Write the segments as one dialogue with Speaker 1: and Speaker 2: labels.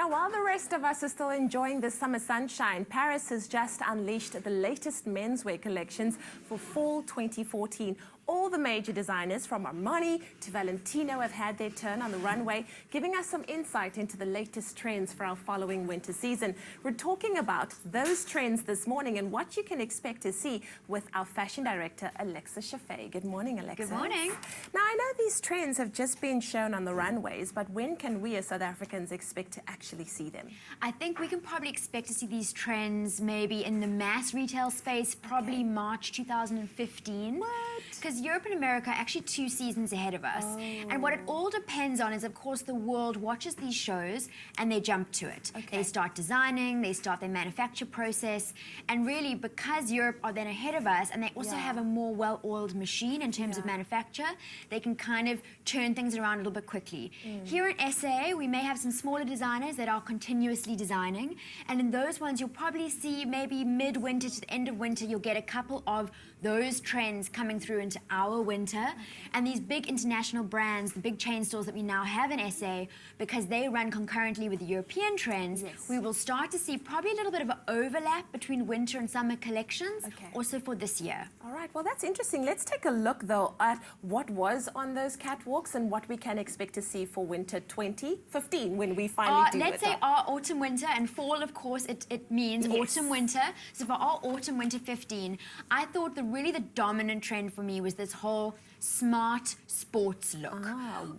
Speaker 1: Now, while the rest of us are still enjoying the summer sunshine, Paris has just unleashed the latest menswear collections for fall 2014. All the major designers from Armani to Valentino have had their turn on the runway, giving us some insight into the latest trends for our following winter season. We're talking about those trends this morning and what you can expect to see with our fashion director, Alexis Chaffee. Good morning, Alexis.
Speaker 2: Good morning.
Speaker 1: Now, I know these trends have just been shown on the runways, but when can we as South Africans expect to actually see them?
Speaker 2: I think we can probably expect to see these trends maybe in the mass retail space, probably March 2015.
Speaker 1: What?
Speaker 2: Because Europe and America are actually 2 seasons ahead of us. And what it all depends on is, of course, the world watches these shows and they jump to it. They start designing, they start their manufacture process. And really, because Europe are then ahead of us and they also have a more well-oiled machine in terms of manufacture, they can kind of turn things around a little bit quickly. Here in SA, we may have some smaller designers that are continuously designing. And in those ones, you'll probably see maybe mid-winter to the end of winter, you'll get a couple of those trends coming through into our winter. And these big international brands, the big chain stores that we now have in SA, because they run concurrently with the European trends, we will start to see probably a little bit of an overlap between winter and summer collections, also for this year.
Speaker 1: All right, well, that's interesting. Let's take a look, though, at what was on those catwalks and what we can expect to see for winter 2015 when we finally do it.
Speaker 2: Let's say our autumn, winter, and fall, of course, it means autumn, winter. So for our autumn, winter 15, I thought really the dominant trend for me was this whole smart sports look.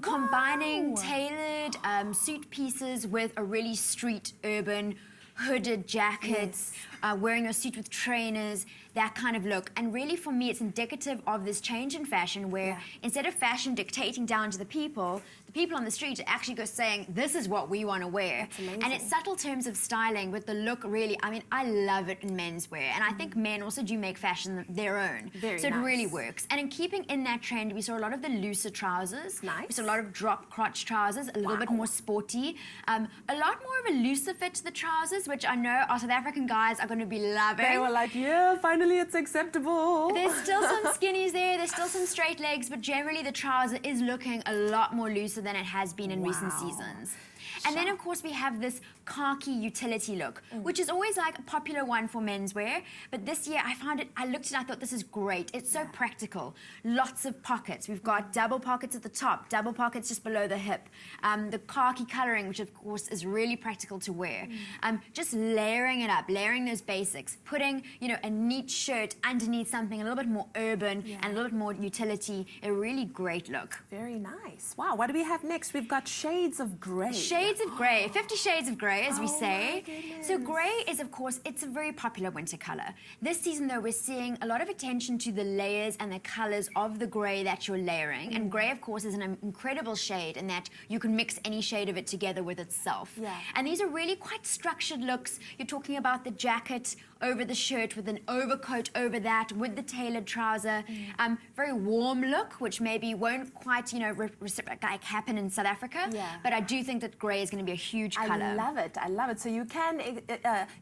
Speaker 2: Combining tailored suit pieces with a really street, urban, hooded jackets, wearing your suit with trainers, that kind of look. And really, for me, it's indicative of this change in fashion where instead of fashion dictating down to the people on the street are actually go saying, this is what we want to wear. And it's subtle terms of styling, but the look really, I mean, I love it in menswear. And I think men also do make fashion their own. So it really works. And in keeping in that trend, we saw a lot of the looser trousers. We saw a lot of drop crotch trousers, a little bit more sporty. A lot more of a looser fit to the trousers, which I know our South African guys are going to be loving.
Speaker 1: They were like, yeah, finally it's acceptable.
Speaker 2: There's still some skinnies there's still some straight legs, but generally the trouser is looking a lot more looser than it has been in recent seasons. And then, of course, we have this khaki utility look, which is always like a popular one for menswear. But this year, I looked at it, I thought, this is great. It's so practical. Lots of pockets. We've got double pockets at the top, double pockets just below the hip. The khaki coloring, which, of course, is really practical to wear. Just layering it up, layering those basics, putting, you know, a neat shirt underneath something a little bit more urban and a little bit more utility. A really great look.
Speaker 1: Very nice. Wow, what do we have next? We've got shades of grey.
Speaker 2: Shades of grey, 50 shades of grey, as we say. So grey is, of course, it's a very popular winter colour. This season, though, we're seeing a lot of attention to the layers and the colours of the grey that you're layering. And grey, of course, is an incredible shade in that you can mix any shade of it together with itself. And these are really quite structured looks. You're talking about the jacket over the shirt with an overcoat over that, with the tailored trouser. Very warm look, which maybe won't quite, you know, like happen in South Africa. But I do think that grey is going to be a huge colour.
Speaker 1: I love it. I love it. So you can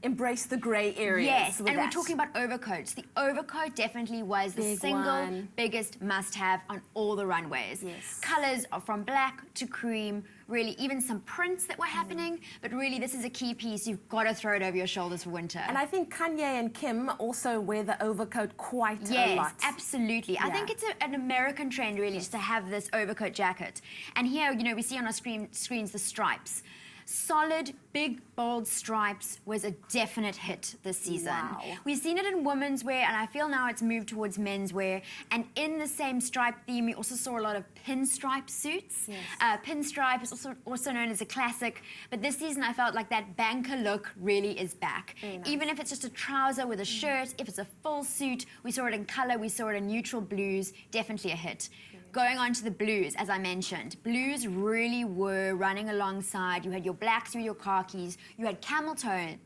Speaker 1: embrace the grey areas.
Speaker 2: Yes, and we're talking about overcoats. The overcoat definitely was the single biggest must-have on all the runways. Colours are from black to cream, really even some prints that were happening, but really this is a key piece. You've got to throw it over your shoulders for winter.
Speaker 1: And I think Kanye and Kim also wear the overcoat quite a lot.
Speaker 2: Yes, absolutely. I think it's an American trend really just to have this overcoat jacket. And here, you know, we see on our screens the stripes. Solid, big, bold stripes was a definite hit this season. We've seen it in women's wear, and I feel now it's moved towards menswear. And in the same stripe theme, we also saw a lot of pinstripe suits. Pinstripe is also known as a classic, but this season I felt like that banker look really is back. Even if it's just a trouser with a shirt, if it's a full suit, we saw it in colour, we saw it in neutral blues, definitely a hit. Going on to the blues, as I mentioned, blues really were running alongside. You had your blacks with your khakis, you had camel tone,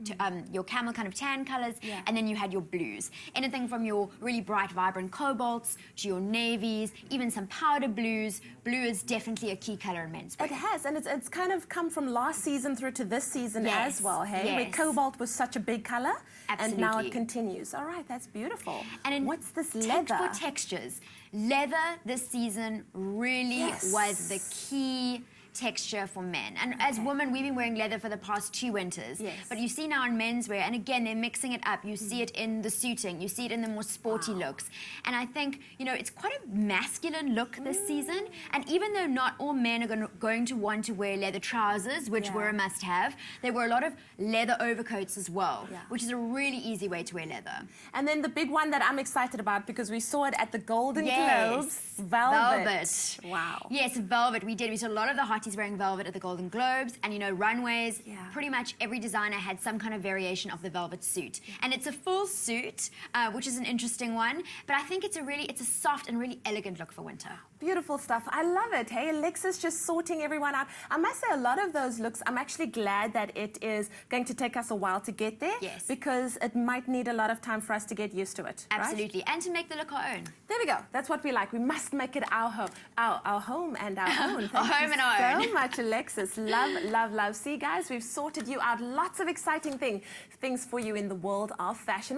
Speaker 2: your camel kind of tan colours, and then you had your blues. Anything from your really bright, vibrant cobalts to your navies, even some powder blues. Blue is definitely a key colour in menswear.
Speaker 1: It has, and it's kind of come from last season through to this season as well, hey? Where cobalt was such a big colour, and now it continues. All right, that's beautiful. And what's this leather?
Speaker 2: For textures, leather this season really was the key texture for men. And as women, we've been wearing leather for the past 2 winters.
Speaker 1: Yes.
Speaker 2: But you see now in menswear, and again, they're mixing it up. You see it in the suiting, you see it in the more sporty looks. And I think, you know, it's quite a masculine look this season. And even though not all men are going to want to wear leather trousers, which were a must-have, there were a lot of leather overcoats as well, which is a really easy way to wear leather.
Speaker 1: And then the big one that I'm excited about, because we saw it at the Golden Globes, velvet. Wow.
Speaker 2: Yes, velvet. We saw a lot of the hotties wearing velvet at the Golden Globes, and you know, runways, pretty much every designer had some kind of variation of the velvet suit. And it's a full suit, which is an interesting one, but I think it's a soft and really elegant look for winter.
Speaker 1: Beautiful stuff. I love it. Hey, Alexa's just sorting everyone out. I must say, a lot of those looks, I'm actually glad that it is going to take us a while to get there.
Speaker 2: Yes.
Speaker 1: Because it might need a lot of time for us to get used to it.
Speaker 2: Absolutely.
Speaker 1: Right?
Speaker 2: And to make the look our own.
Speaker 1: There we go. That's what we like. We must make it our home. Our home and our own.
Speaker 2: Our home and our own.
Speaker 1: So much, Alexis. Love, love, love. See, guys, we've sorted you out lots of exciting things for you in the world of fashion.